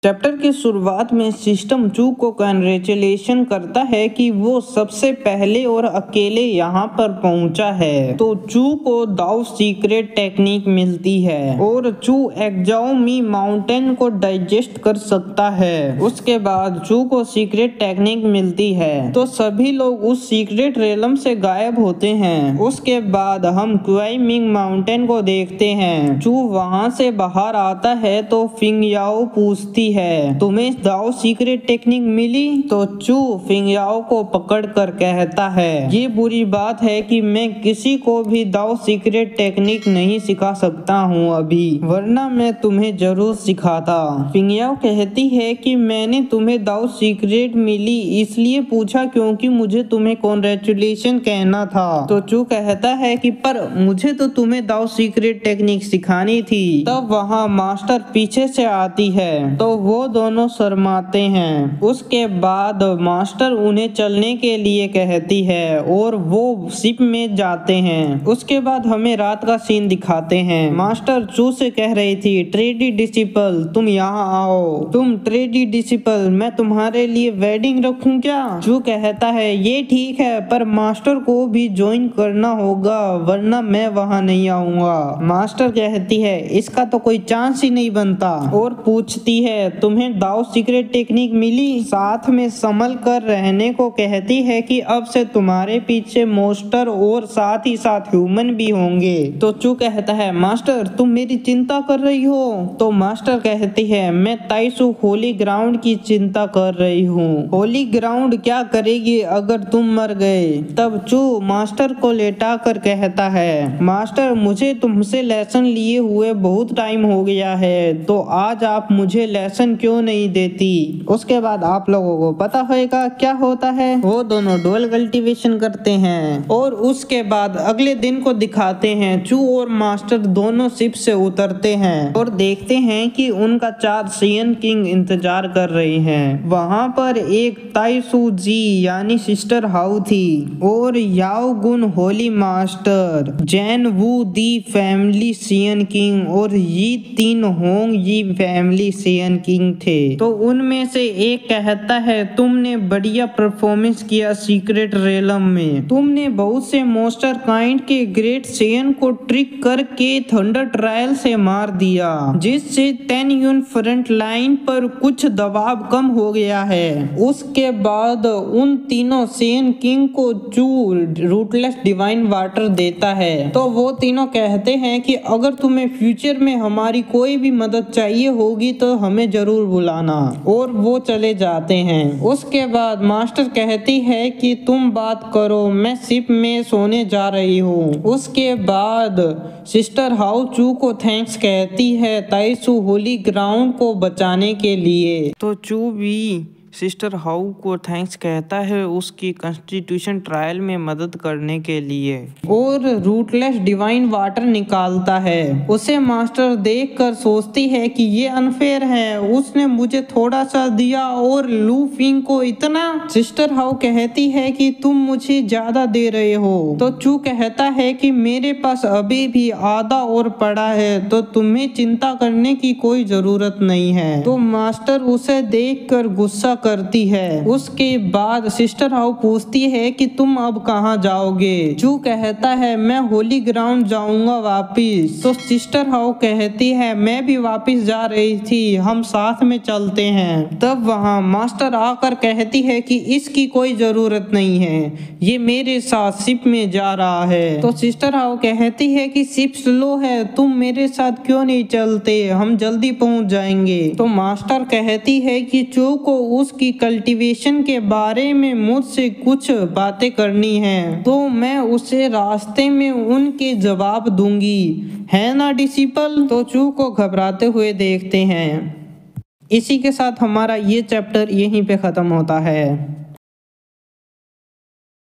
Chapter की शुरुआत में सिस्टम चू को कंग्रेचुलेशन करता है कि वो सबसे पहले और अकेले यहाँ पर पहुँचा है। तो चू को दाव सीक्रेट टेक्निक मिलती है और चू एग्जाओमी माउंटेन को डाइजेस्ट कर सकता है। उसके बाद चू को सीक्रेट टेक्निक मिलती है तो सभी लोग उस सीक्रेट रेलम से गायब होते हैं। उसके बाद हम क्वाइमिंग माउंटेन को देखते हैं। चू वहाँ से बाहर आता है तो फिंगयाओ पूछती है, तुम्हें दाव सीक्रेट टेक्निक मिली? तो चू फिंगयाओ को पकड़कर कहता है, ये बुरी बात है कि मैं किसी को भी दाव सीक्रेट टेक्निक नहीं सिखा सकता हूँ अभी, वरना मैं तुम्हें जरूर सिखाता। फिंगयाओ कहती है कि मैंने तुम्हें दाव सीक्रेट मिली इसलिए पूछा क्योंकि मुझे तुम्हें कॉन्ग्रेचुलेशन कहना था। तो चू कहता है कि पर मुझे तो तुम्हें दाव सीक्रेट टेक्निक सिखानी थी। तब वहाँ मास्टर पीछे से आती है तो वो दोनों शर्माते हैं। उसके बाद मास्टर उन्हें चलने के लिए कहती है और वो शिप में जाते हैं। उसके बाद हमें रात का सीन दिखाते हैं। मास्टर चू से कह रही थी, ट्रेडी डिसिपल तुम यहाँ आओ। तुम ट्रेडी डिसिपल, मैं तुम्हारे लिए वेडिंग रखूं क्या? चू कहता है, ये ठीक है पर मास्टर को भी ज्वाइन करना होगा वरना मैं वहाँ नहीं आऊंगा। मास्टर कहती है, इसका तो कोई चांस ही नहीं बनता और पूछती है, तुम्हें दाव सीक्रेट टेक्निक मिली? साथ में संभल कर रहने को कहती है कि अब से तुम्हारे पीछे मोस्टर और साथ ही साथ ह्यूमन भी होंगे। तो चू कहता है, मास्टर तुम मेरी चिंता कर रही हो? तो मास्टर कहती है, मैं ताइसू होली ग्राउंड की चिंता कर रही हूँ। होली ग्राउंड क्या करेगी अगर तुम मर गए? तब चू मास्टर को लेटा कर कहता है, मास्टर मुझे तुमसे लेसन लिए हुए बहुत टाइम हो गया है तो आज आप मुझे लेसन क्यों नहीं देती? उसके बाद आप लोगों को पता होगा क्या होता है। वो दोनों डोल कल्टीवेशन करते हैं और उसके बाद अगले दिन को दिखाते हैं। चू और मास्टर दोनों शिप से उतरते हैं और देखते हैं कि उनका 4 सियन किंग इंतजार कर रहे हैं। वहाँ पर एक ताइसू जी यानी सिस्टर हाउ थी और याओ गुन होली मास्टर, जैन वू दी फैमिली सियन किंग और ये 3 होंग ये फैमिली सियन किंग थे। तो उनमें से एक कहता है, तुमने बढ़िया परफॉर्मेंस किया सीक्रेट रेलम में। तुमने बहुत से मोस्टर काइंड के ग्रेट सेयन को ट्रिक करके थंडर ट्रायल से मार दिया जिससे 10 यून फ्रंट लाइन पर कुछ दबाव कम हो गया है। उसके बाद उन तीनों सेयन किंग को चू रूटलेस डिवाइन वाटर देता है। तो वो तीनों कहते हैं कि अगर तुम्हें फ्यूचर में हमारी कोई भी मदद चाहिए होगी तो हमें जरूर बुलाना, और वो चले जाते हैं। उसके बाद मास्टर कहती है कि तुम बात करो, मैं शिप में सोने जा रही हूँ। उसके बाद सिस्टर हाउ चू को थैंक्स कहती है ताइसू होली ग्राउंड को बचाने के लिए। तो चू भी सिस्टर हाउ को थैंक्स कहता है उसकी कॉन्स्टिट्यूशन ट्रायल में मदद करने के लिए और रूटलेस डिवाइन वाटर निकालता है। उसे मास्टर देखकर सोचती है कि ये अनफेयर है, उसने मुझे थोड़ा सा दिया और लू फिंग को इतना। सिस्टर हाउ कहती है कि तुम मुझे ज्यादा दे रहे हो। तो चू कहता है कि मेरे पास अभी भी आधा और पड़ा है तो तुम्हें चिंता करने की कोई जरूरत नहीं है। तो मास्टर उसे देखकर गुस्सा करती है। उसके बाद सिस्टर हाउ पूछती है कि तुम अब कहाँ जाओगे? चू कहता है, मैं होली ग्राउंड जाऊंगा वापिस। तो सिस्टर हाउ कहती है, मैं भी वापिस जा रही थी, हम साथ में चलते हैं। तब वहाँ मास्टर आकर कहती है कि इसकी कोई जरूरत नहीं है, ये मेरे साथ शिप में जा रहा है। तो सिस्टर हाउ कहती है कि शिप स्लो है, तुम मेरे साथ क्यों नहीं चलते, हम जल्दी पहुँच जाएंगे। तो मास्टर कहती है कि चू को उसकी कल्टीवेशन के बारे में मुझसे कुछ बातें करनी है तो मैं उसे रास्ते में उनके जवाब दूंगी, है ना डिसिपल? तो चू को घबराते हुए देखते हैं। इसी के साथ हमारा ये चैप्टर यहीं पे खत्म होता है।